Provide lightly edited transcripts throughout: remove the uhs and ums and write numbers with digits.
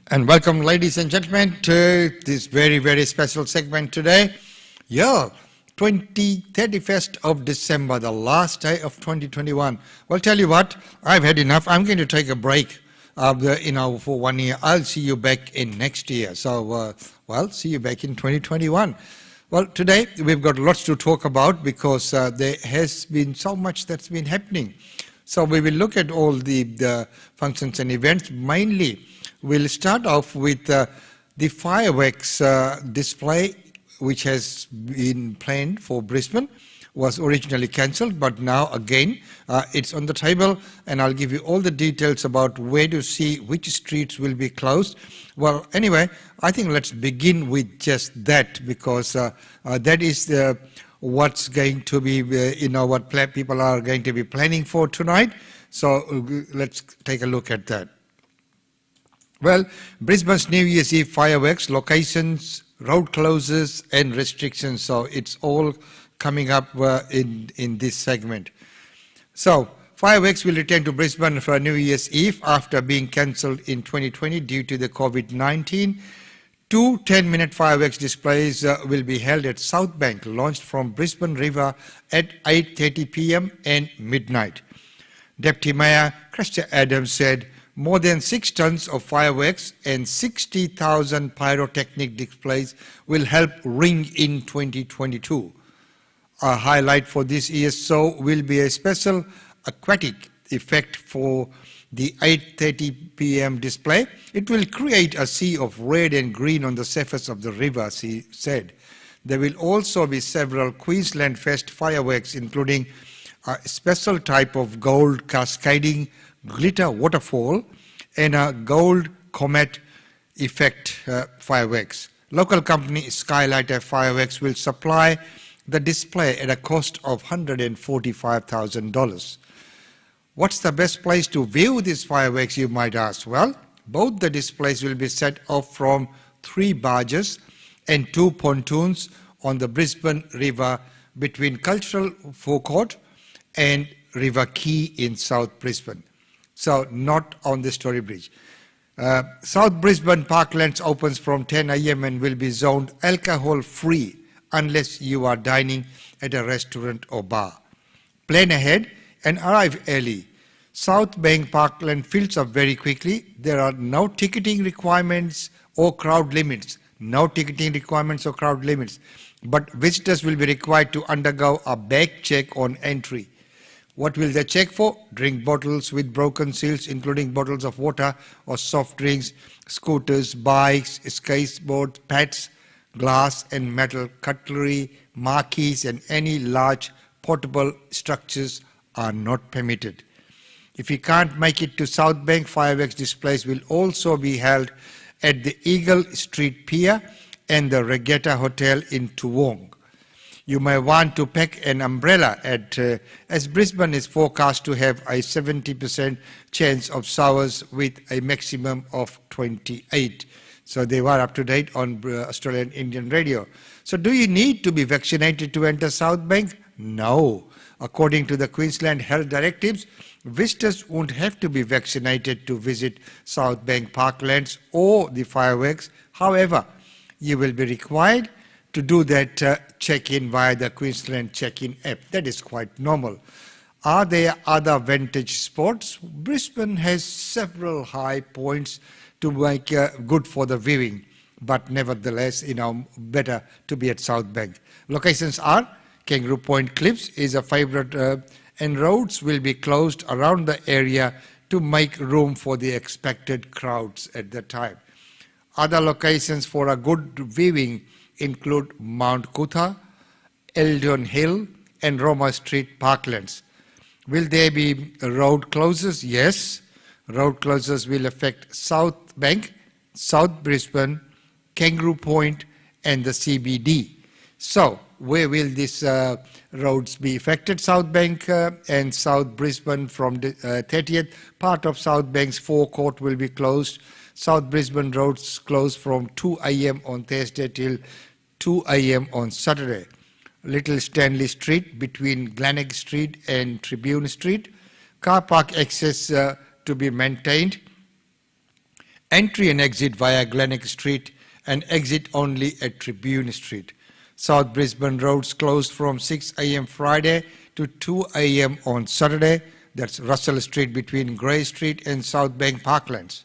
And welcome, ladies and gentlemen, to this very, very special segment today. 31st of December, the last day of 2021. Well, tell you what, I've had enough. I'm going to take a break, for 1 year. I'll see you back in next year. So, see you back in 2021. Well, today we've got lots to talk about because there has been so much that's been happening. So we will look at all the functions and events. Mainly, we'll start off with the fireworks display, which has been planned for Brisbane, was originally cancelled, but now again it's on the table, and I'll give you all the details about where to see which streets will be closed. Well, anyway, I think let's begin with just that, because that is what's going to be, what people are going to be planning for tonight. So let's take a look at that. Well, Brisbane's New Year's Eve fireworks, locations, road closures and restrictions. So it's all coming up in this segment. So fireworks will return to Brisbane for New Year's Eve after being cancelled in 2020 due to the COVID-19. Two 10-minute fireworks displays will be held at South Bank, launched from Brisbane River at 8:30 p.m. and midnight. Deputy Mayor Cressida Adams said more than 6 tons of fireworks and 60,000 pyrotechnic displays will help ring in 2022. A highlight for this year's show will be a special aquatic effect for the 8:30 p.m. display. It will create a sea of red and green on the surface of the river, she said. There will also be several Queensland Fest fireworks, including a special type of gold cascading glitter waterfall and a gold comet effect fireworks. Local company Skylighter Fireworks will supply the display at a cost of $145,000. What's the best place to view these fireworks, you might ask? Well, both the displays will be set off from 3 barges and 2 pontoons on the Brisbane River between Cultural Forecourt and River Quay in South Brisbane. So not on the Story Bridge. South Brisbane Parklands opens from 10 a.m. and will be zoned alcohol-free unless you are dining at a restaurant or bar. Plan ahead and arrive early. South Bank Parkland fills up very quickly. There are no ticketing requirements or crowd limits. No ticketing requirements or crowd limits. But visitors will be required to undergo a bag check on entry. What will they check for? Drink bottles with broken seals, including bottles of water or soft drinks, scooters, bikes, skateboards, pads, glass and metal cutlery, marquees and any large portable structures are not permitted. If you can't make it to South Bank, fireworks displays will also be held at the Eagle Street Pier and the Regatta Hotel in Toowong. You may want to pack an umbrella as Brisbane is forecast to have a 70% chance of showers with a maximum of 28. So they were up to date on Australian Indian Radio. So do you need to be vaccinated to enter South Bank? No. According to the Queensland Health Directives, visitors won't have to be vaccinated to visit South Bank Parklands or the fireworks. However, you will be required to do that check-in via the Queensland check-in app. That is quite normal. Are there other vintage spots? Brisbane has several high points to make good for the viewing, but nevertheless, better to be at South Bank. Locations are Kangaroo Point Cliffs is a favourite, and roads will be closed around the area to make room for the expected crowds at the time. Other locations for a good viewing include Mount Cootha, Eldon Hill and Roma Street Parklands. Will there be road closures? Yes. Road closures will affect South Bank, South Brisbane, Kangaroo Point and the CBD. So where will these roads be affected? South Bank and South Brisbane from the 30th. Part of South Bank's forecourt will be closed. South Brisbane roads closed from 2 a.m. on Thursday till 2 a.m. on Saturday. Little Stanley Street between Glenelg Street and Tribune Street. Car park access to be maintained Entry and exit via Glenelg Street and exit only at Tribune Street. South Brisbane roads closed from 6 a.m. Friday to 2 a.m. on Saturday. That's Russell Street between Grey Street and South Bank Parklands.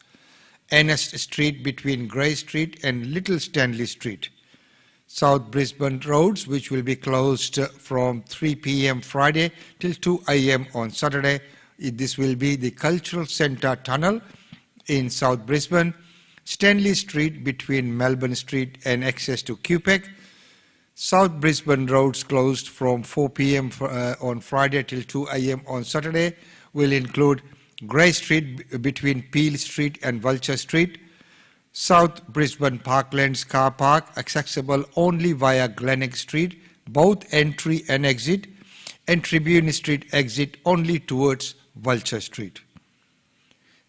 Ernest Street between Grey Street and Little Stanley Street. South Brisbane roads, which will be closed from 3 p.m. Friday till 2 a.m. on Saturday. This will be the Cultural Centre Tunnel in South Brisbane, Stanley Street between Melbourne Street and access to QPEC. South Brisbane roads closed from 4 p.m. on Friday till 2 a.m. on Saturday will include Grey Street between Peel Street and Vulture Street, South Brisbane Parklands car park accessible only via Glenelg Street, both entry and exit, and Tribune Street exit only towards Vulture Street.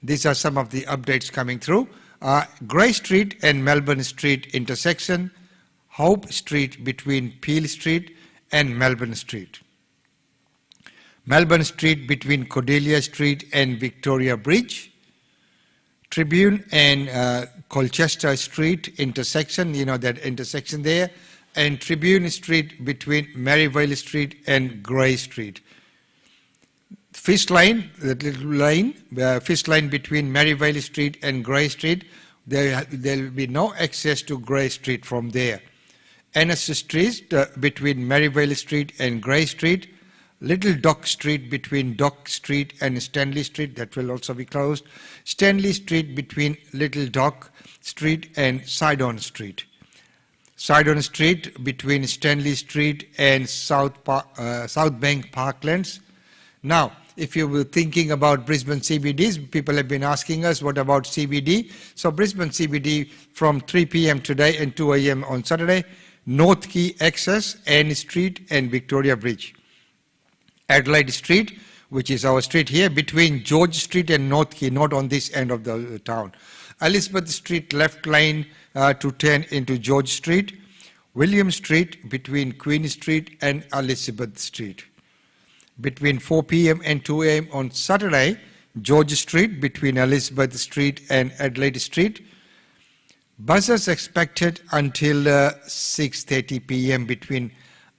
These are some of the updates coming through. Grey Street and Melbourne Street intersection, Hope Street between Peel Street and Melbourne Street. Melbourne Street between Cordelia Street and Victoria Bridge. Tribune and Colchester Street intersection, you know that intersection there, and Tribune Street between Maryvale Street and Grey Street. Fish Line, that little line, Fish Line between Maryvale Street and Grey Street, there will be no access to Grey Street from there. Ernest Street between Maryvale Street and Grey Street, Little Dock Street between Dock Street and Stanley Street, that will also be closed. Stanley Street between Little Dock Street and Sidon Street. Sidon Street between Stanley Street and South Bank Parklands. Now, if you were thinking about Brisbane CBDs, people have been asking us, what about CBD? So Brisbane CBD from 3 p.m. today and 2 a.m. on Saturday, North Quay access, Ann Street and Victoria Bridge. Adelaide Street, which is our street here, between George Street and North Quay, not on this end of the town. Elizabeth Street left lane to turn into George Street. William Street between Queen Street and Elizabeth Street. Between 4 p.m. and 2 a.m. on Saturday, George Street between Elizabeth Street and Adelaide Street. Buses expected until 6:30 p.m. between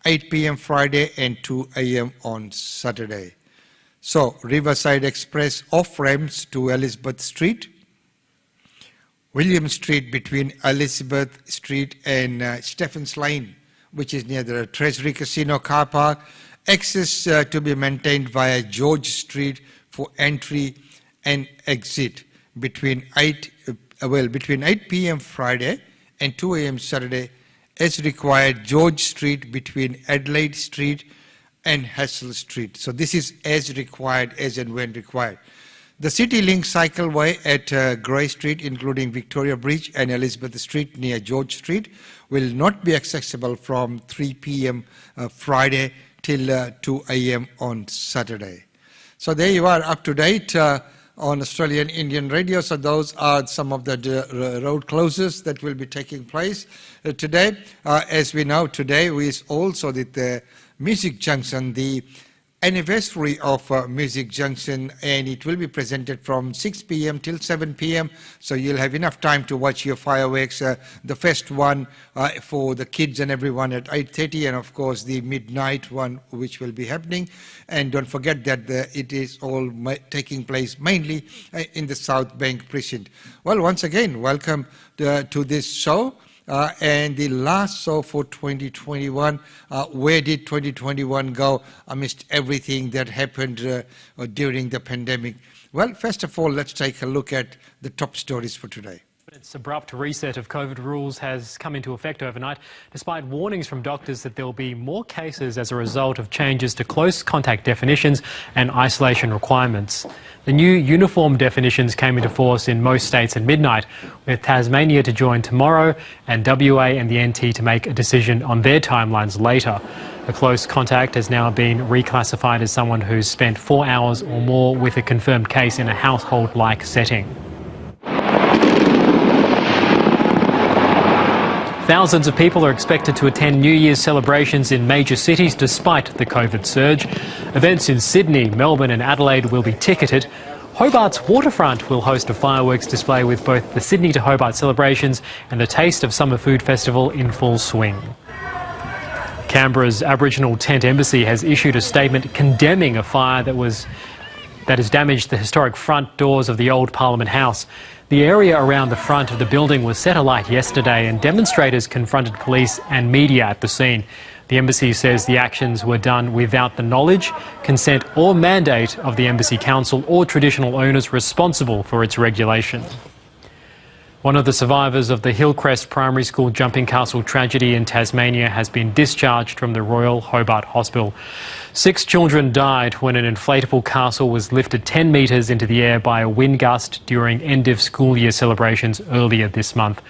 8 p.m. Friday and 2 a.m. on Saturday. So, Riverside Express off-ramps to Elizabeth Street. William Street between Elizabeth Street and Stephens Lane, which is near the Treasury Casino car park. Access to be maintained via George Street for entry and exit between 8 p.m. Friday and 2 a.m. Saturday as required. George Street between Adelaide Street and Hassel Street. So this is as required, as and when required. The CityLink cycleway at Grey Street, including Victoria Bridge and Elizabeth Street near George Street, will not be accessible from 3 p.m. Friday till 2 a.m. on Saturday. So there you are, up to date on Australian Indian Radio. So those are some of the road closures that will be taking place today. As we know, today is also the Music Junction, the anniversary of Music Junction, and it will be presented from 6 p.m. till 7 p.m. So you'll have enough time to watch your fireworks, the first one for the kids and everyone at 8:30, and of course the midnight one which will be happening. And don't forget that it is all taking place mainly in the South Bank precinct. Well, once again, welcome to this show. And the last show for 2021, where did 2021 go amidst everything that happened during the pandemic? Well, first of all, let's take a look at the top stories for today. Its abrupt reset of COVID rules has come into effect overnight, despite warnings from doctors that there will be more cases as a result of changes to close contact definitions and isolation requirements. The new uniform definitions came into force in most states at midnight, with Tasmania to join tomorrow and WA and the NT to make a decision on their timelines later. A close contact has now been reclassified as someone who's spent 4 hours or more with a confirmed case in a household-like setting. Thousands of people are expected to attend New Year's celebrations in major cities despite the COVID surge. Events in Sydney, Melbourne and Adelaide will be ticketed, Hobart's waterfront will host a fireworks display with both the Sydney to Hobart celebrations and the Taste of Summer Food Festival in full swing. Canberra's Aboriginal Tent Embassy has issued a statement condemning a fire that has damaged the historic front doors of the old Parliament House. The area around the front of the building was set alight yesterday and demonstrators confronted police and media at the scene. The embassy says the actions were done without the knowledge, consent or mandate of the Embassy Council or traditional owners responsible for its regulation. One of the survivors of the Hillcrest Primary School jumping castle tragedy in Tasmania has been discharged from the Royal Hobart Hospital. 6 children died when an inflatable castle was lifted 10 metres into the air by a wind gust during end of school year celebrations earlier this month.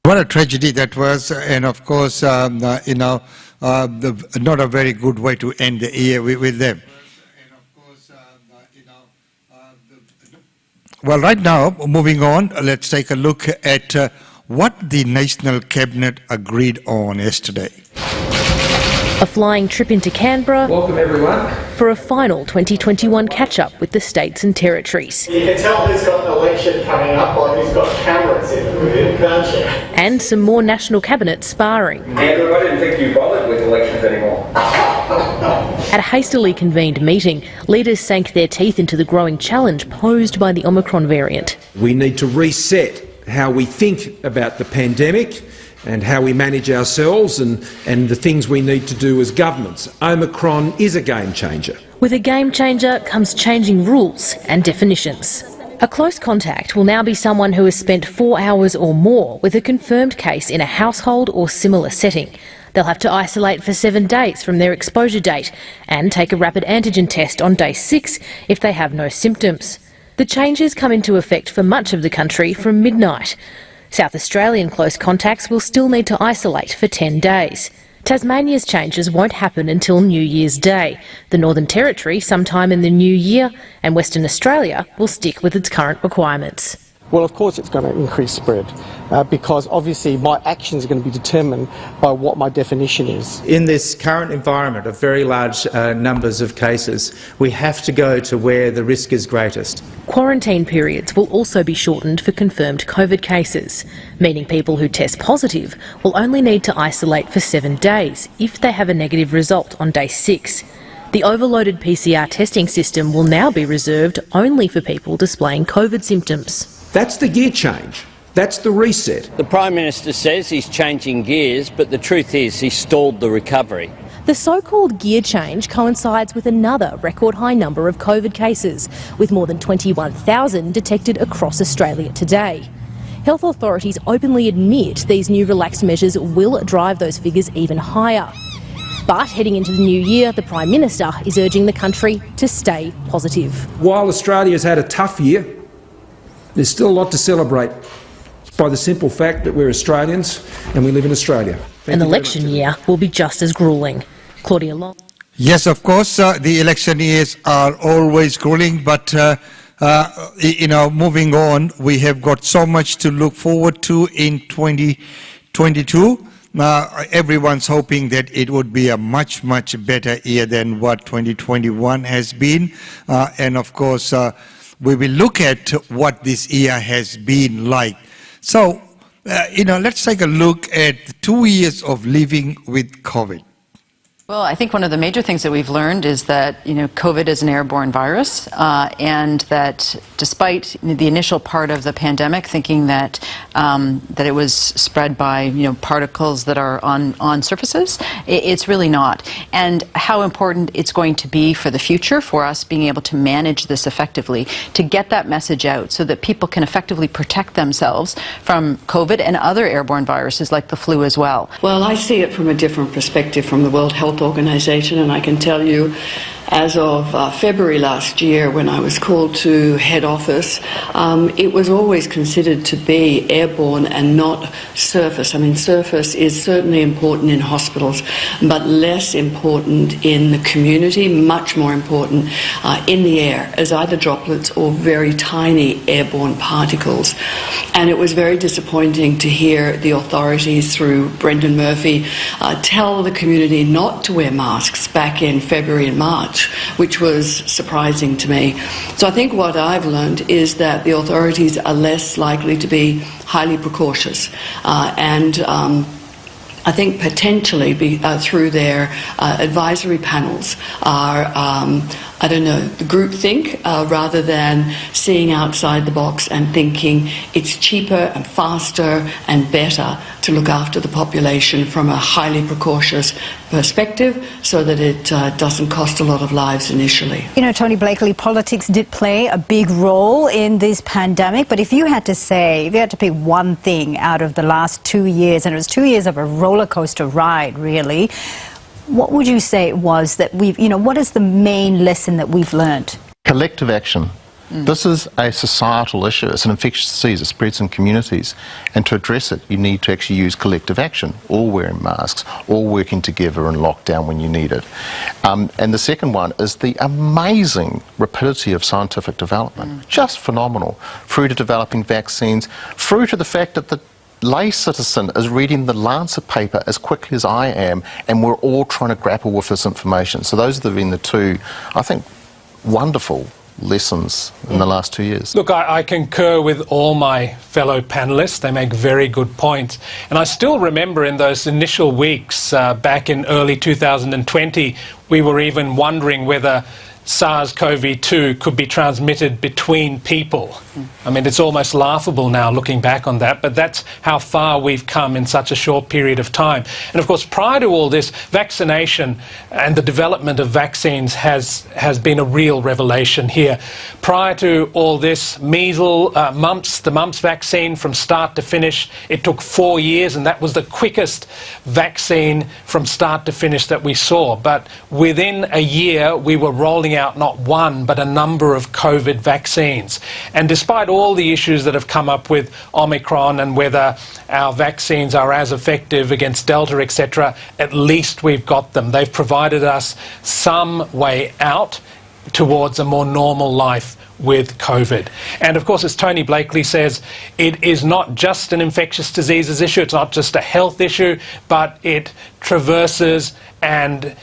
What a tragedy that was, and of course, not a very good way to end the year with them. Well, right now, moving on, let's take a look at what the National Cabinet agreed on yesterday. A flying trip into Canberra. Welcome everyone. For a final 2021 catch-up with the states and territories. You can tell who's got an election coming up or who's got cameras in with him, can't you? And some more National Cabinet sparring. Andrew, I didn't think you bothered with elections anymore. At a hastily convened meeting, leaders sank their teeth into the growing challenge posed by the Omicron variant. We need to reset how we think about the pandemic and how we manage ourselves and the things we need to do as governments. Omicron is a game changer. With a game changer comes changing rules and definitions. A close contact will now be someone who has spent 4 hours or more with a confirmed case in a household or similar setting. They'll have to isolate for 7 days from their exposure date and take a rapid antigen test on day 6 if they have no symptoms. The changes come into effect for much of the country from midnight. South Australian close contacts will still need to isolate for 10 days. Tasmania's changes won't happen until New Year's Day. The Northern Territory sometime in the new year, and Western Australia will stick with its current requirements. Well, of course it's going to increase spread because obviously my actions are going to be determined by what my definition is. In this current environment of very large numbers of cases, we have to go to where the risk is greatest. Quarantine periods will also be shortened for confirmed COVID cases, meaning people who test positive will only need to isolate for 7 days if they have a negative result on day 6. The overloaded PCR testing system will now be reserved only for people displaying COVID symptoms. That's the gear change. That's the reset. The Prime Minister says he's changing gears, but the truth is he stalled the recovery. The so-called gear change coincides with another record high number of COVID cases, with more than 21,000 detected across Australia today. Health authorities openly admit these new relaxed measures will drive those figures even higher. But heading into the new year, the Prime Minister is urging the country to stay positive. While Australia's had a tough year, there's still a lot to celebrate by the simple fact that we're Australians and we live in Australia. An election year will be just as gruelling. Claudia Long. Yes, of course, the election years are always grueling, but moving on, we have got so much to look forward to in 2022. Everyone's hoping that it would be a much, much better year than what 2021 has been. And of course, we will look at what this year has been like. So, let's take a look at 2 years of living with COVID. Well, I think one of the major things that we've learned is that, COVID is an airborne virus, and that despite the initial part of the pandemic thinking that it was spread by, particles that are on surfaces, it's really not. And how important it's going to be for the future for us being able to manage this effectively, to get that message out so that people can effectively protect themselves from COVID and other airborne viruses like the flu as well. Well, I see it from a different perspective from the World Health Organization, and I can tell you as of February last year, when I was called to head office, it was always considered to be airborne and not surface. I mean, surface is certainly important in hospitals, but less important in the community, much more important in the air as either droplets or very tiny airborne particles. And it was very disappointing to hear the authorities through Brendan Murphy tell the community not to wear masks back in February and March, which was surprising to me. So I think what I've learned is that the authorities are less likely to be highly precautious and I think potentially through their advisory panels are I don't know, groupthink rather than seeing outside the box and thinking it's cheaper and faster and better to look after the population from a highly precautious perspective so that it doesn't cost a lot of lives initially. You know, Tony Blakely, politics did play a big role in this pandemic, but if you had to pick one thing out of the last 2 years, and it was 2 years of a roller coaster ride, really, what would you say it was that what is the main lesson that we've learned? Collective action. This is a societal issue. It's an infectious disease. It spreads in communities. And to address it, you need to actually use collective action, all wearing masks, all working together in lockdown when you need it. And the second one is the amazing rapidity of scientific development. Just phenomenal. Through to developing vaccines, through to the fact that the lay citizen is reading the Lancet paper as quickly as I am, and we're all trying to grapple with this information. So those have been the two, I think, wonderful lessons in the last 2 years. Look, I concur with all my fellow panellists. They make very good points. And I still remember in those initial weeks back in early 2020, we were even wondering whether SARS-CoV-2 could be transmitted between people. I mean, it's almost laughable now looking back on that, but that's how far we've come in such a short period of time. And of course, prior to all this, vaccination and the development of vaccines has been a real revelation here. Prior to all this, measles, mumps, the mumps vaccine from start to finish, it took 4 years, and that was the quickest vaccine from start to finish that we saw. But within a year, we were rolling out not one, but a number of COVID vaccines. And despite all the issues that have come up with Omicron and whether our vaccines are as effective against Delta, etc., at least we've got them. They've provided us some way out towards a more normal life with COVID. And of course, as Tony Blakely says, it is not just an infectious diseases issue, it's not just a health issue, but it traverses and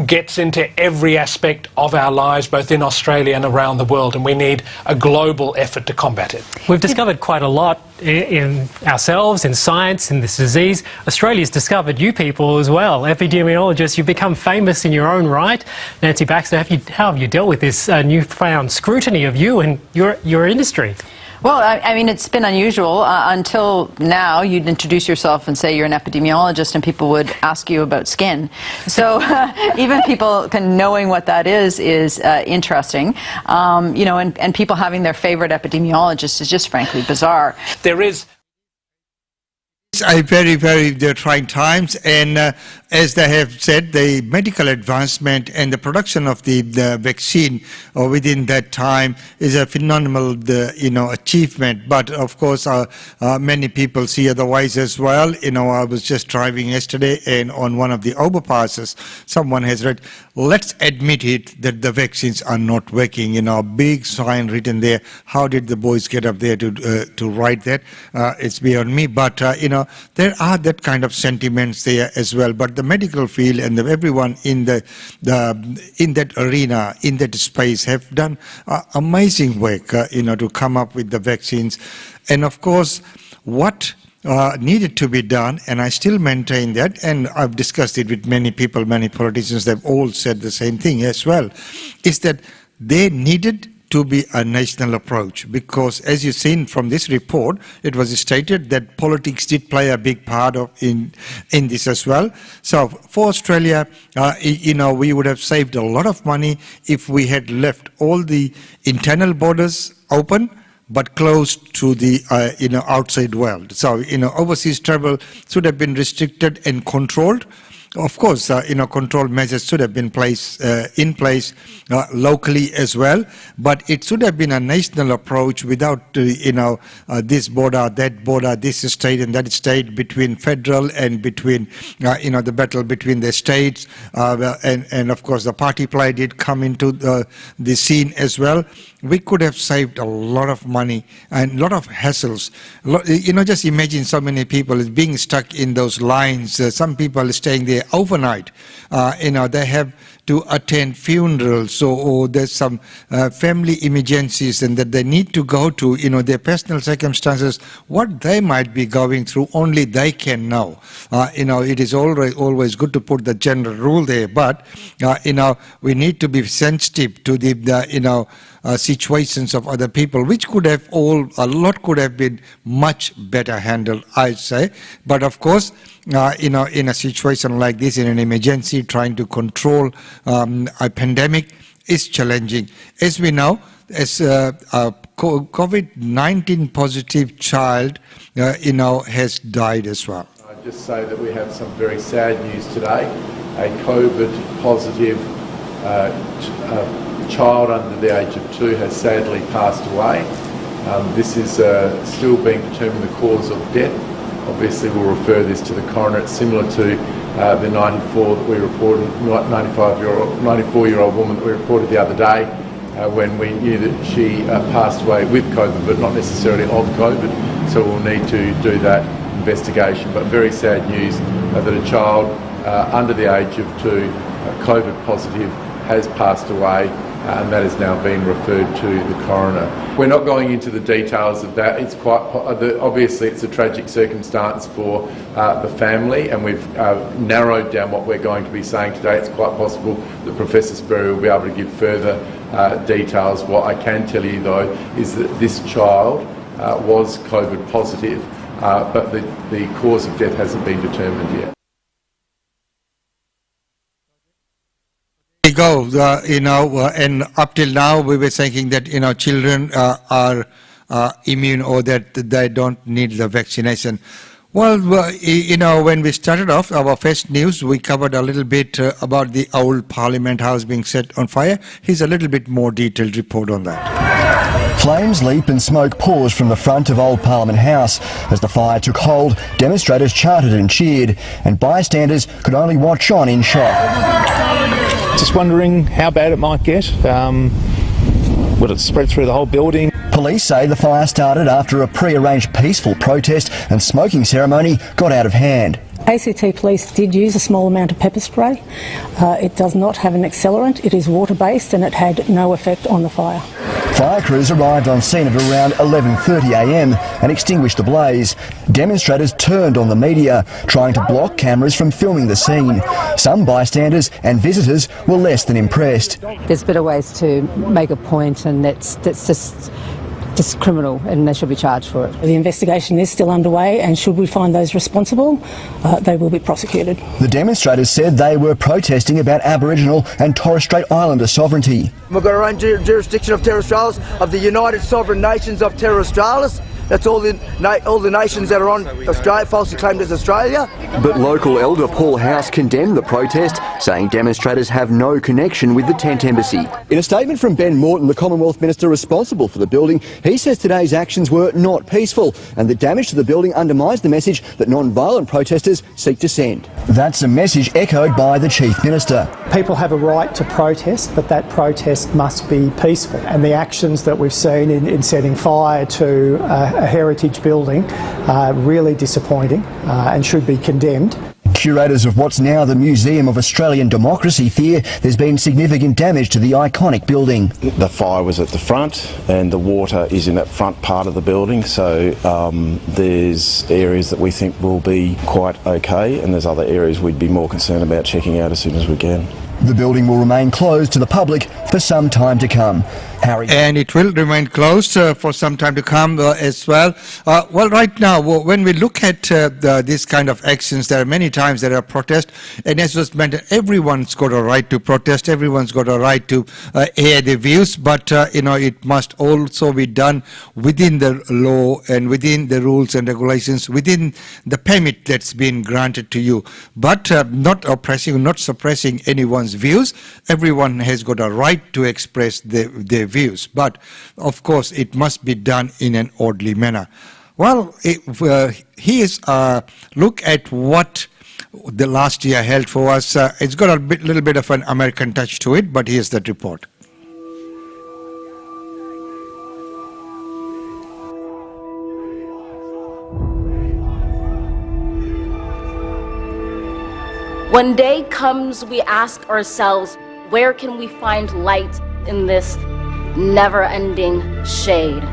gets into every aspect of our lives, both in Australia and around the world, and we need a global effort to combat it. We've discovered quite a lot in ourselves, in science, in this disease. Australia's discovered you people as well. Epidemiologists, you've become famous in your own right. Nancy Baxter, how have you dealt with this newfound scrutiny of you and your industry? Well, I mean, it's been unusual. Until now, you'd introduce yourself and say you're an epidemiologist, and people would ask you about skin. So even people knowing what that is interesting. You know, and people having their favorite epidemiologist is just frankly bizarre. There is They're trying times, and as they have said, the medical advancement and the production of the vaccine within that time is a phenomenal achievement. But of course, many people see otherwise as well. I was just driving yesterday, and on one of the overpasses, someone has read, "Let's admit it that the vaccines are not working." A big sign written there. How did the boys get up there to write that? It's beyond me. But there are that kind of sentiments there as well. But the medical field and everyone in in that arena, in that space, have done amazing work, to come up with the vaccines. And of course, what needed to be done, and I still maintain that, and I've discussed it with many people, many politicians, they've all said the same thing as well, is that they needed to be a national approach, because as you've seen from this report, it was stated that politics did play a big part in this as well. So for Australia, we would have saved a lot of money if we had left all the internal borders open, but closed to the outside world. So overseas travel should have been restricted and controlled. Of course, control measures should have been in place locally as well, but it should have been a national approach without, this border, that border, this state and that state, between federal and between, the battle between the states, and of course the party play did come into the scene as well. We could have saved a lot of money and a lot of hassles. Just imagine so many people being stuck in those lines. Some people staying there overnight. They have to attend funerals, or there's some family emergencies and that they need to go to, their personal circumstances, what they might be going through, only they can know. It is always good to put the general rule there, but, we need to be sensitive to the situations of other people, which could have a lot could have been much better handled, I'd say. But of course, in a situation like this, in an emergency, trying to control a pandemic is challenging. As we know, as a COVID-19 positive child, has died as well. I'd just say that we have some very sad news today. A COVID positive child under the age of 2 has sadly passed away. This is still being determined the cause of death. Obviously, we'll refer this to the coroner. It's similar to the 94 that we reported, 94-year-old woman that we reported the other day, when we knew that she passed away with COVID, but not necessarily of COVID. So we'll need to do that investigation. But very sad news that a child under the age of 2, COVID positive, has passed away, and that has now been referred to the coroner. We're not going into the details of that. It's quite obviously it's a tragic circumstance for the family, and we've narrowed down what we're going to be saying today. It's quite possible that Professor Sperry will be able to give further details. What I can tell you, though, is that this child was COVID positive, but the cause of death hasn't been determined yet. Go, and up till now we were thinking that children are immune, or that they don't need the vaccination. Well, when we started off our first news, we covered a little bit about the old Parliament House being set on fire. Here's a little bit more detailed report on that. Flames leap and smoke pours from the front of Old Parliament House. As the fire took hold, demonstrators chanted and cheered, and bystanders could only watch on in shock. Just wondering how bad it might get. Would it spread through the whole building? Police say the fire started after a pre-arranged peaceful protest and smoking ceremony got out of hand. ACT Police did use a small amount of pepper spray. It does not have an accelerant. It is water-based, and it had no effect on the fire. Fire crews arrived on scene at around 11:30 a.m. and extinguished the blaze. Demonstrators turned on the media, trying to block cameras from filming the scene. Some bystanders and visitors were less than impressed. There's better ways to make a point, and that's just criminal, and they should be charged for it. The investigation is still underway, and should we find those responsible, they will be prosecuted. The demonstrators said they were protesting about Aboriginal and Torres Strait Islander sovereignty. We've got our own jurisdiction of Terra Australis, of the United Sovereign Nations of Terra Australis. That's all the nations that are on Australia, falsely claimed as Australia. But local elder Paul House condemned the protest, saying demonstrators have no connection with the tent embassy. In a statement from Ben Morton, the Commonwealth Minister responsible for the building, he says today's actions were not peaceful and the damage to the building undermines the message that non-violent protesters seek to send. That's a message echoed by the Chief Minister. People have a right to protest, but that protest must be peaceful. And the actions that we've seen in setting fire to a heritage building are really disappointing and should be condemned. Curators of what's now the Museum of Australian Democracy fear there's been significant damage to the iconic building. The fire was at the front and the water is in that front part of the building, so there's areas that we think will be quite okay, and there's other areas we'd be more concerned about checking out as soon as we can. The building will remain closed to the public for some time to come. Harry. And it will remain closed for some time to come as well. Well, right now, when we look at this kind of actions, there are many times there are protests, and as was mentioned, everyone's got a right to protest, everyone's got a right to air their views, but it must also be done within the law and within the rules and regulations, within the permit that's been granted to you, but not oppressing, not suppressing anyone's views. Everyone has got a right to express their views, but of course it must be done in an orderly manner. Well, here's a look at what the last year held for us. It's got a little bit of an American touch to it, but here's that report. When day comes, we ask ourselves, where can we find light in this never-ending shade?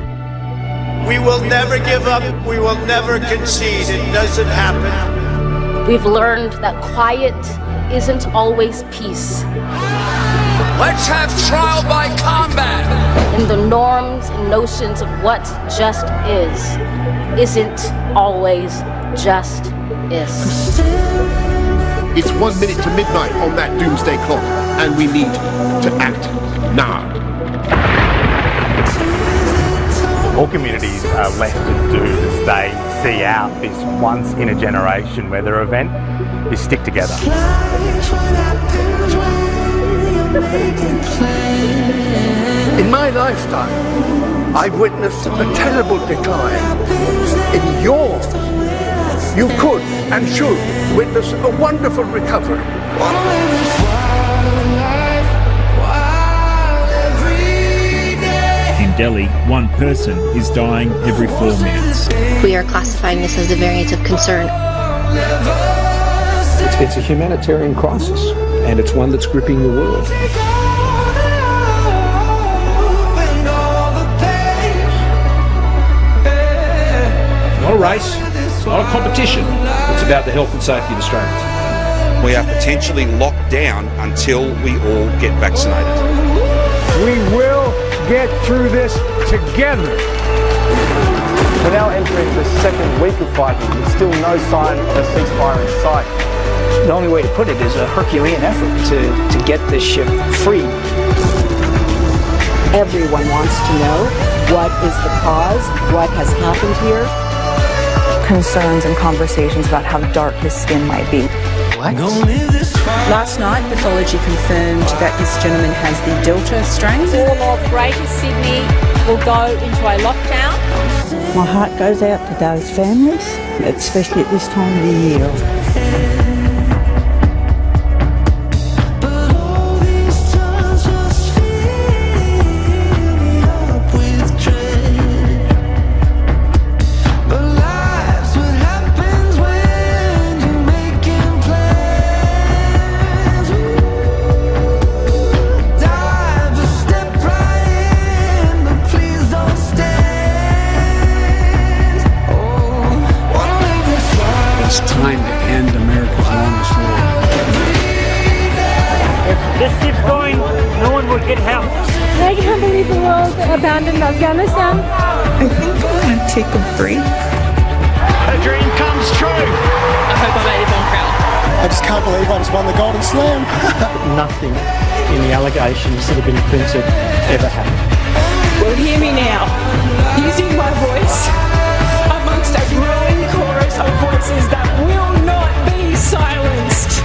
We will never give up. We will never concede. It doesn't happen. We've learned that quiet isn't always peace. Let's have trial by combat. In the norms and notions of what just isn't always just is. It's 1 minute to midnight on that doomsday clock, and we need to act now. All communities are left to do as they see out this once-in-a-generation weather event is stick together. In my lifetime, I've witnessed a terrible decline. In yours, you could and should witness a wonderful recovery. In Delhi, one person is dying every 4 minutes. We are classifying this as a variant of concern. It's a humanitarian crisis, and it's one that's gripping the world. Not a race, not a competition. It's about the health and safety of Australians. We are potentially locked down until we all get vaccinated. We will get through this together. We're now entering the second week of fighting with still no sign of a ceasefire in sight. The only way to put it is a Herculean effort to get this ship free. Everyone wants to know what is the cause, what has happened here. Concerns and conversations about how dark his skin might be. What? Last night, pathology confirmed that this gentleman has the Delta strain. All of Greater Sydney will go into a lockdown. My heart goes out to those families, especially at this time of the year. I can't believe the world abandoned Afghanistan. I think I'm going to take a break. A dream comes true. I hope I made it on crowd. I just can't believe I just won the Golden Slam. Nothing in the allegations that have been printed ever happened. Well, hear me now. Using my voice amongst a growing chorus of voices that will not be silenced.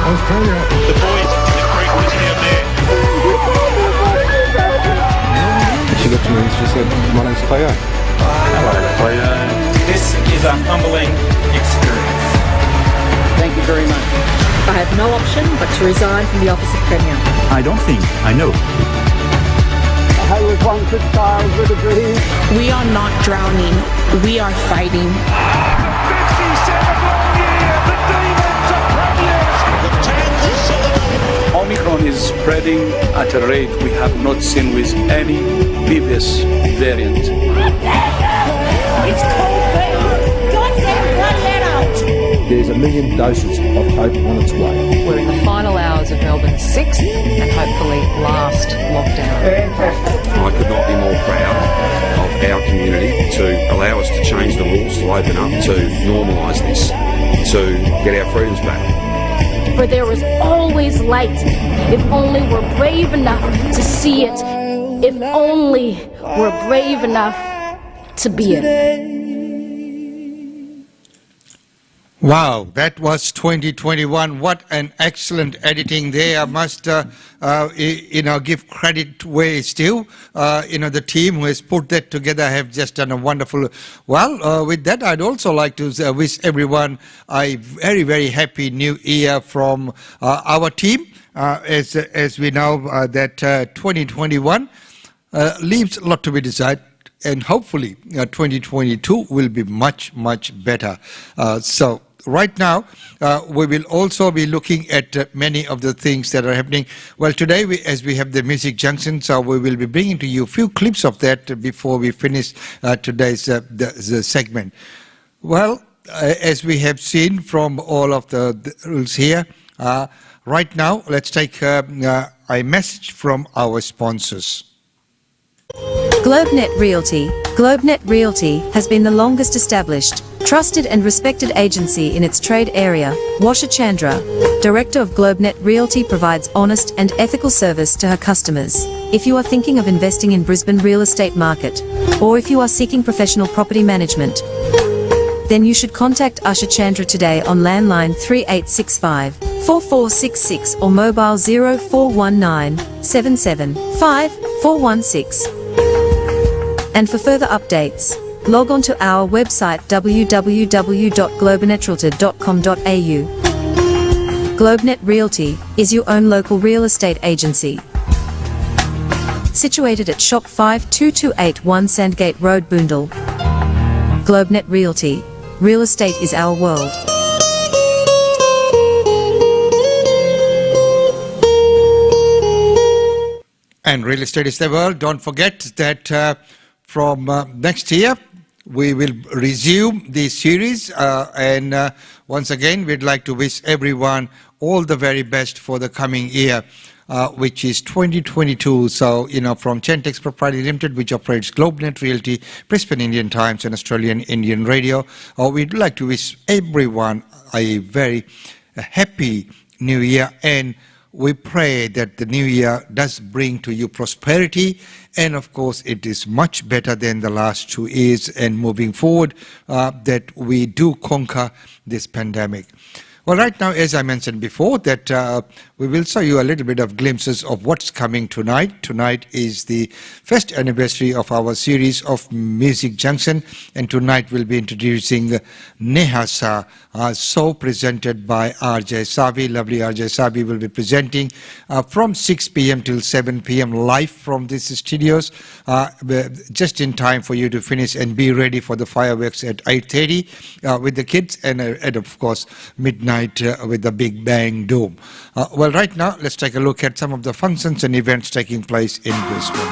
Australia. The boys in the creek was down there. She looked at me and she said, "My name's Cleo." Hello, Cleo. This is a humbling experience. Thank you very much. I have no option but to resign from the office of Premier. I don't think, I know. Hey, with one quick child with a dream. We are not drowning. We are fighting. The 57th long year, the Demons are premiers. Omicron is spreading at a rate we have not seen with any previous variant. It's cold, goddamn blood let out! There's 1 million doses of hope on its way. We're in the final hours of Melbourne's 6th and hopefully last lockdown. I could not be more proud of our community to allow us to change the rules, to open up, to normalise this, to get our freedoms back. For there is always light, if only we're brave enough to see it, if only we're brave enough to be it. Wow, that was 2021. What an excellent editing there. I must, give credit where it's due. The team who has put that together have just done a wonderful. Well, with that, I'd also like to wish everyone a very, very happy New Year from our team. As we know that 2021 leaves a lot to be desired. And hopefully 2022 will be much, much better. So right now, we will also be looking at many of the things that are happening. Well, today, as we have the Music Junction, so we will be bringing to you a few clips of that before we finish today's the segment. Well, as we have seen from all of the rules here, right now, let's take a message from our sponsors. GlobeNet Realty. GlobeNet Realty has been the longest established, trusted and respected agency in its trade area. Washa Chandra, Director of GlobeNet Realty, provides honest and ethical service to her customers. If you are thinking of investing in Brisbane real estate market, or if you are seeking professional property management, then you should contact Usha Chandra today on landline 3865 4466 or mobile 0419 775 416. And for further updates, log on to our website www.globenetralty.com.au. GlobeNet Realty is your own local real estate agency. Situated at Shop 52281 Sandgate Road, Boondall. GlobeNet Realty. Real estate is our world. And real estate is the world. Don't forget that from next year, we will resume the series. And once again, we'd like to wish everyone all the very best for the coming year, which is 2022. So, from Chentex Proprietary Limited, which operates GlobeNet Realty, Brisbane Indian Times, and Australian Indian Radio, we'd like to wish everyone a very happy New Year. And we pray that the new year does bring to you prosperity, and of course it is much better than the last 2 years, and moving forward that we do conquer this pandemic. Well, right now, as I mentioned before, that we will show you a little bit of glimpses of what's coming tonight. Tonight is the first anniversary of our series of Music Junction, and tonight we'll be introducing Nehasa, show presented by RJ Savi. Lovely RJ Savi will be presenting from 6 p.m. till 7 p.m. live from these studios, just in time for you to finish and be ready for the fireworks at 8:30 with the kids, and of course midnight with the Big Bang Dome. Well, right now, let's take a look at some of the functions and events taking place in Brisbane.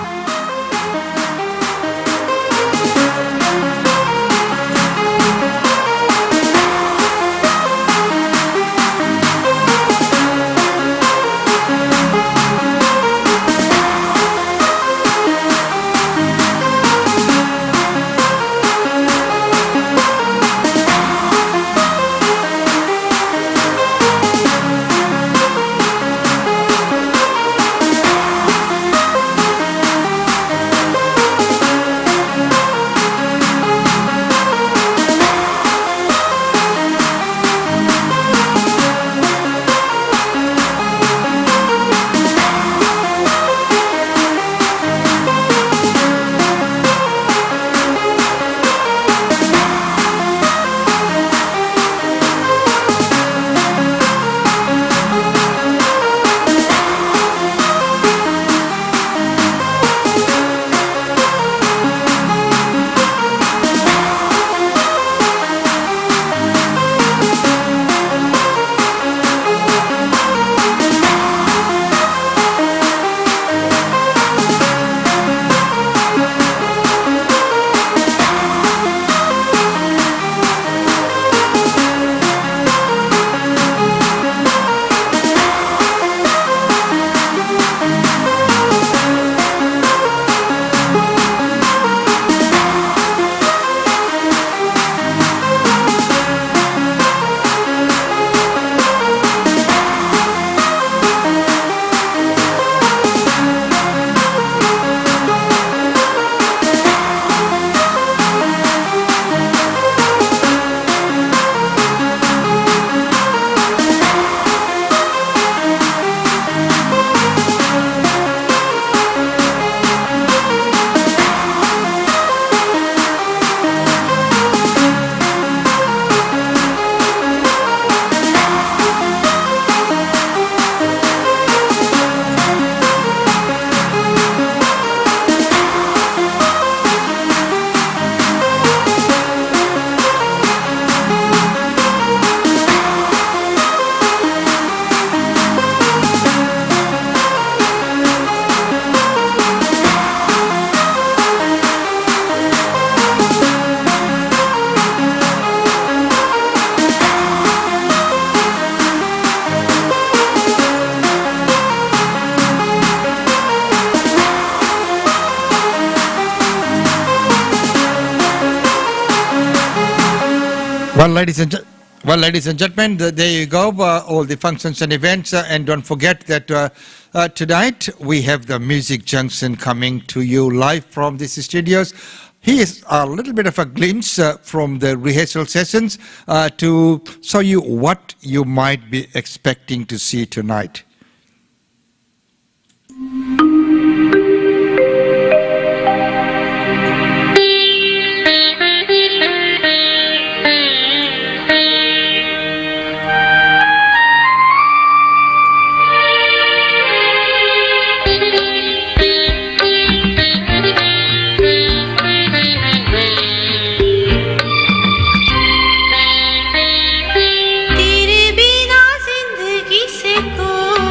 Well, ladies and gentlemen, there you go, all the functions and events. And don't forget that tonight we have the Music Junction coming to you live from these studios. Here's a little bit of a glimpse from the rehearsal sessions to show you what you might be expecting to see tonight. तेरे बिना जिंदगी से कोई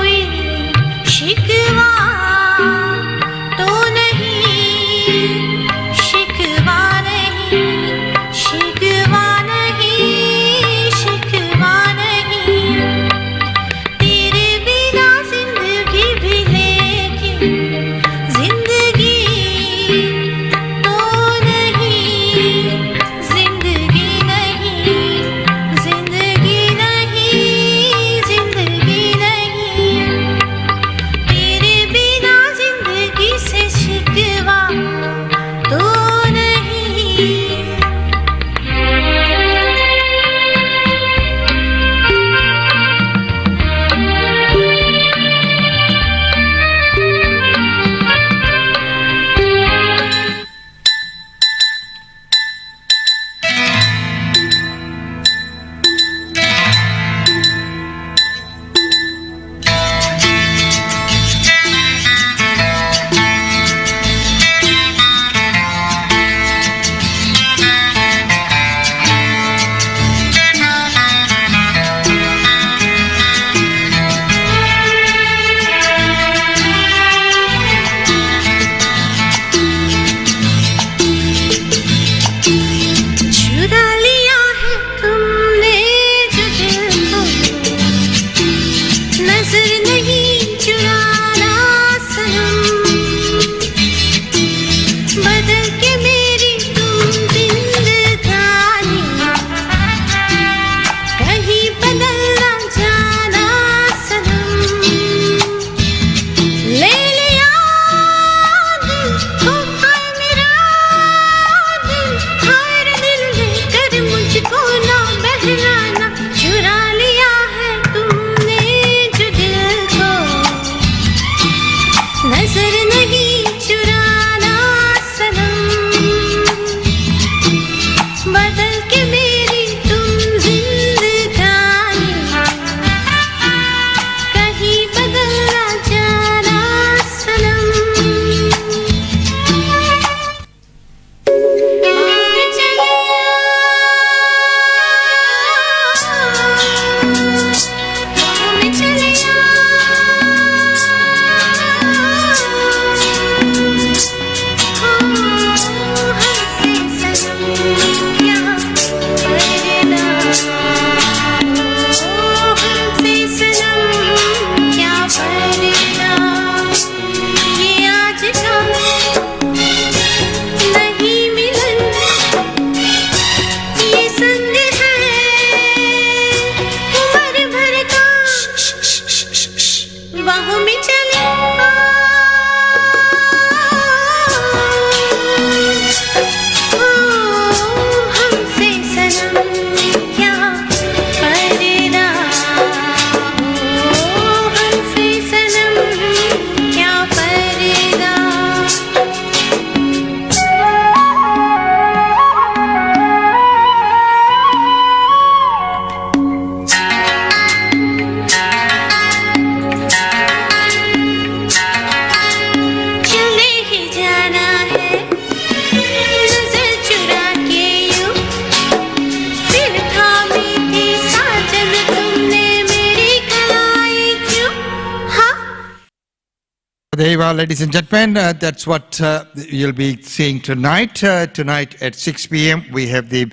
Ladies and gentlemen, that's what you'll be seeing tonight. Tonight at 6 p.m. we have the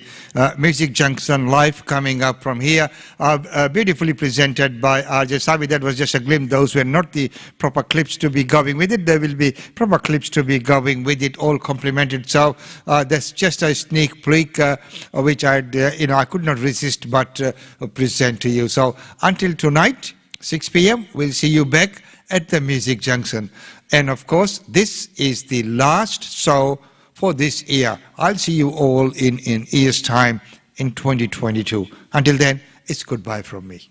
Music Junction live coming up from here, beautifully presented by RJ Sabi. That was just a glimpse. Those were not the proper clips to be going with it. There will be proper clips to be going with it, all complemented. So that's just a sneak peek, which I could not resist but present to you. So until tonight, 6 p.m., we'll see you back at the Music Junction. And of course, this is the last show for this year. I'll see you all in a year's time in 2022. Until then, it's goodbye from me.